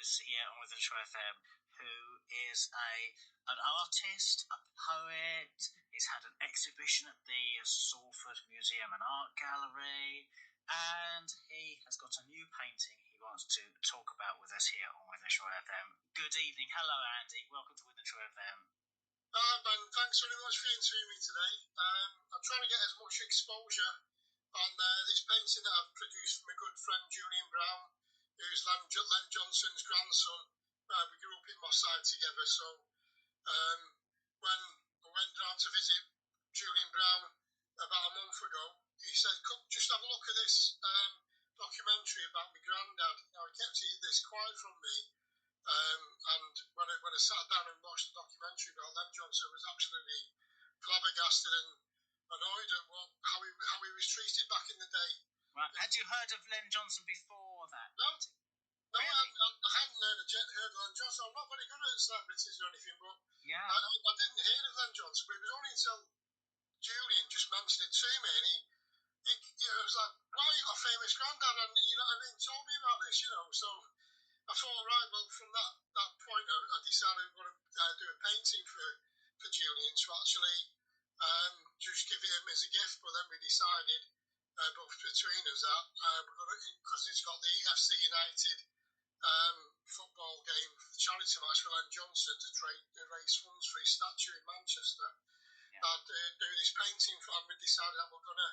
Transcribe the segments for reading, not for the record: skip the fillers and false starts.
who's here on Wythenshawe FM, who is an artist, a poet. He's had an exhibition at the Salford Museum and Art Gallery, and he has got a new painting he wants to talk about with us here on Wythenshawe FM. Good evening. Hello, Andy. Welcome to Wythenshawe FM. Ben, thanks very much for interviewing me today. I'm trying to get as much exposure on this painting that I've produced from a good friend, Julian Brown, who's Len Johnson's grandson. We grew up in Moss Side together, so when I went down to visit Julian Brown about a month ago, he said, "Come, just have a look at this documentary about my granddad." Now, he kept this quiet from me, and when I sat down and watched the documentary about Len Johnson, I was absolutely flabbergasted and annoyed at how he was treated back in the day. Right. Had you heard of Len Johnson before that? No. No, really? I hadn't heard of Len Johnson. I'm not very good at celebrities or anything, but yeah. I didn't hear of Len Johnson. But it was only until Julian just mentioned it to me, and he was like, "Wow, you got a famous granddad," and I didn't told me about this, So I thought, right, well, from that point, I decided I'm going to do a painting for Julian to actually just give it him as a gift. But then we decided, both between us, that we're going to, because he's got the FC United football game, the charity match for Len Johnson to raise funds for his statue in Manchester. Yeah. I'd do this painting for, and we decided that we're going to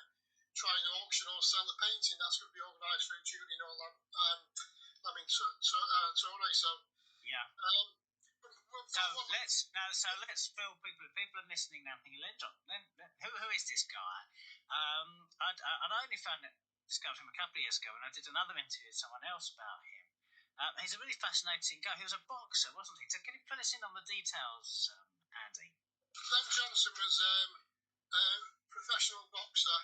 try and auction or sell the painting. That's going to be organised through Julian or Torre. So yeah. Let's fill people are listening now thinking, who is this guy? I'd only discovered him a couple of years ago when I did another interview with someone else about him. He's a really fascinating guy. He was a boxer, wasn't he? So can you fill us in on the details, Andy? Len Johnson was a professional boxer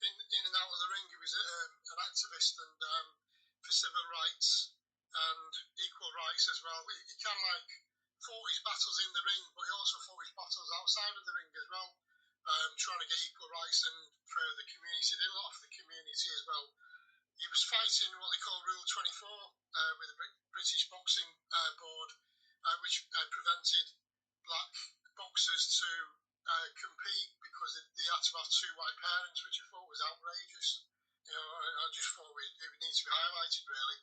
in and out of the ring. He was an activist and for civil rights and equal rights as well. He kind of fought his battles in the ring, but he also fought his battles outside of the ring as well, trying to get equal rights and for the community. He did a lot for the community as well. He was fighting what they call Rule 24 with the British Boxing Board, which prevented black boxers to compete because they had to have two white parents, which I thought was outrageous. I just thought it would need to be highlighted, really.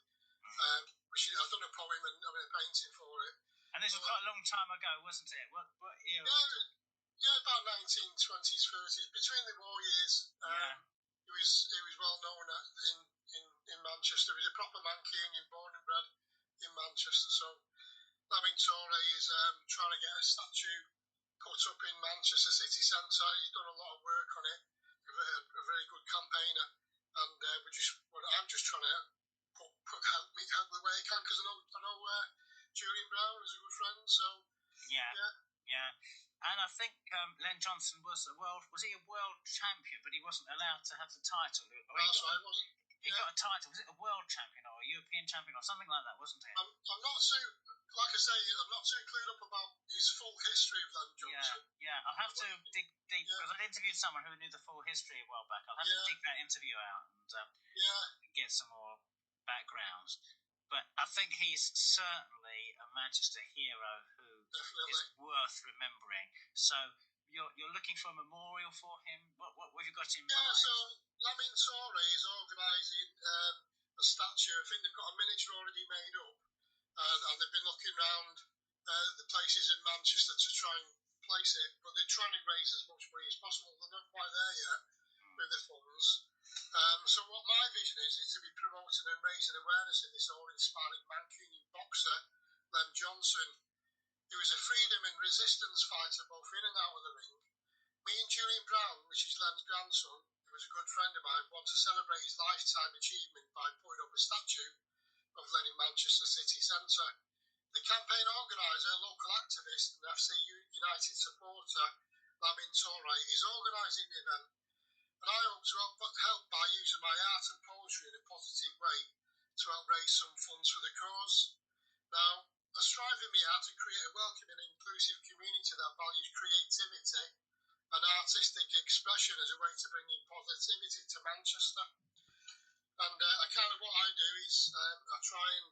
I've done a poem and a painting for it. And this was quite a long time ago, wasn't it? What year? Yeah, about 1920s, 30s, between the war years. He was well known in Manchester. He was a proper Mancunian, born and bred in Manchester. So Lamin Torre is trying to get a statue put up in Manchester city centre. He's done a lot of work on it. A very good campaigner, and I'm just trying to help the way I can, because I know Julian Brown is a good friend. So yeah. And I think Len Johnson was he a world champion, but he wasn't allowed to have the title. He got a title. Was it a world champion or a European champion or something like that, wasn't it? I'm not too, like I say, I'm not too clued up about his full history of Len Johnson. Yeah. I'll have to dig deep, because I'd interviewed someone who knew the full history a while back. I'll have to dig that interview out and get some more backgrounds. But I think he's certainly a Manchester hero who is worth remembering. So you're looking for a memorial for him. What have you got in mind? Yeah, so Lamin Torre is organising a statue. I think they've got a miniature already made up, and they've been looking around the places in Manchester to try and place it. But they're trying to raise as much money as possible. They're not quite there yet with the funds. So what my vision is to be promoting and raising awareness of this awe-inspiring Mancunian boxer, Len Johnson, who was a freedom and resistance fighter both in and out of the ring. Me and Julian Brown, which is Len's grandson, who was a good friend of mine, want to celebrate his lifetime achievement by putting up a statue of Len in Manchester city centre. The campaign organiser, local activist and FC United supporter, Lamin Torre, is organising the event, and I hope to help by using my art and poetry in a positive way to help raise some funds for the cause. Now, I strive in my art to create a welcoming and inclusive community that values creativity and artistic expression as a way to bring in positivity to Manchester. And what I do is I try and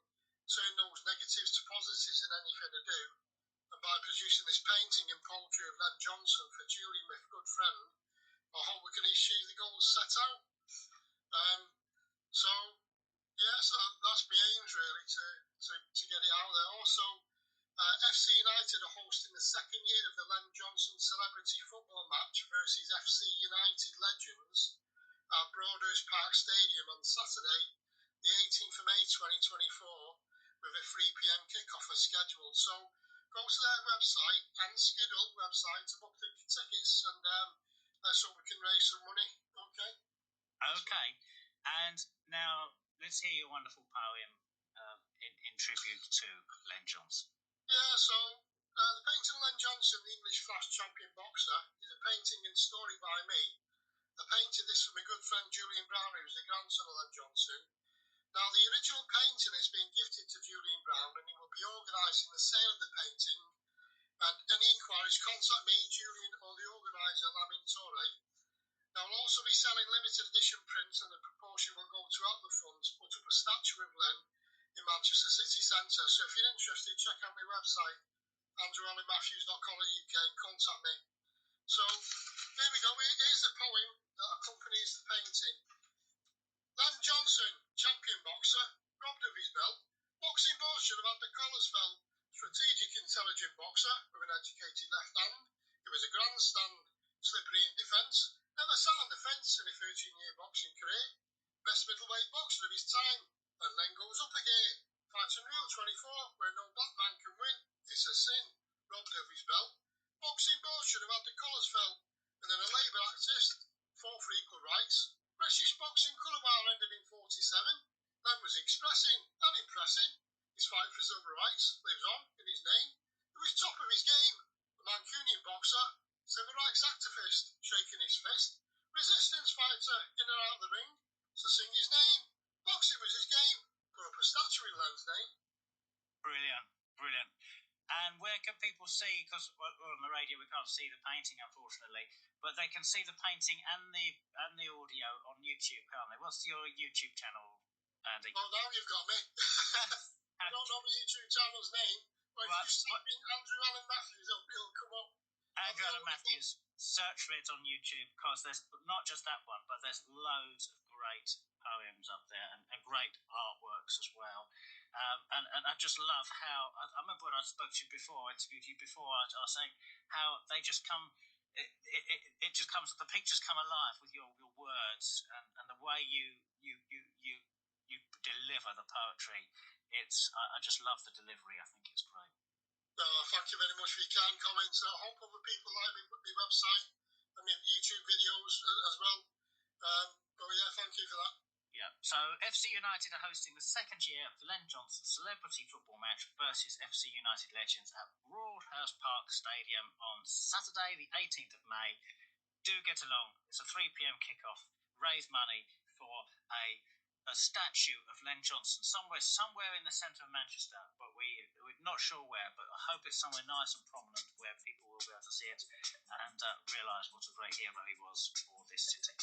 turn those negatives to positives in anything I do. And by producing this painting and poetry of Len Johnson for Julie, my good friend, I hope we can achieve the goals set out. So, yes, that's my aims really, to get it out there. Also, FC United are hosting the second year of the Len Johnson celebrity football match versus FC United Legends at Broadhurst Park Stadium on Saturday, the 18th of May 2024, with a 3 p.m. kick-off as scheduled. So go to their website and Skiddle website to book the tickets, and so we can raise some money. Okay. Okay. And now let's hear your wonderful poem in tribute to Len Johnson. Yeah. So the painting of Len Johnson, the English flash champion boxer, is a painting and story by me. I painted this for my good friend Julian Brown, who's the grandson of Len Johnson. Now, the original painting is being gifted to Julian Brown, and he will be organising the sale of the painting. And any inquiries, contact me, Julian, or the organiser, Lamin Torre. Now, we'll also be selling limited edition prints, and the proportion will go to help the funds put up a statue of Len in Manchester City Centre. So if you're interested, check out my website, andrewallenmatthews.co.uk, and contact me. So, here we go. Here's the poem that accompanies the painting. Len Johnson, champion boxer, robbed of his belt. Boxing boys should have had the collars felt. Strategic, intelligent boxer with an educated left hand. He was a grandstand, slippery in defence. Never sat on the fence in a 13-year boxing career. Best middleweight boxer of his time. And then goes up again. Fights in Rule 24, where no black man can win. It's a sin. Robbed of his belt. Boxing boys should have had the collars felt. And then a Labour activist fought for equal rights. British boxing colour bar ended in 47. Len was expressing and impressing. His fight for civil rights lives on in his name. He was top of his game. A Mancunian boxer, civil rights activist, shaking his fist. Resistance fighter in and out of the ring. So sing his name. Boxing was his game. Put up a statue in Len's name. Brilliant, brilliant. And where can people see, because we're on the radio, we can't see the painting, unfortunately, but they can see the painting and the audio on YouTube, can't they? What's your YouTube channel, Andy? Oh, now you've got me. I don't know my YouTube channel's name, but if you type in Andrew Allen Matthews, it'll come up. Andrew Allen Matthews, search for it on YouTube, because there's not just that one, but there's loads of great poems up there and great artworks as well. And I just love how, I remember when I spoke to you before, interviewed you before, I was saying how they just come, it just comes, the pictures come alive with your words and the way you deliver the poetry. I just love the delivery. I think it's great. Thank you very much for your kind comments. I hope other people like my website and my YouTube videos as well. But yeah, thank you for that. Yeah, so FC United are hosting the second year of the Len Johnson celebrity football match versus FC United Legends at Broadhurst Park Stadium on Saturday, the 18th of May. Do get along. It's a 3 p.m. kickoff. Raise money for a statue of Len Johnson somewhere in the centre of Manchester, but we're not sure where, but I hope it's somewhere nice and prominent where people will be able to see it and realise what a great hero he was for this city.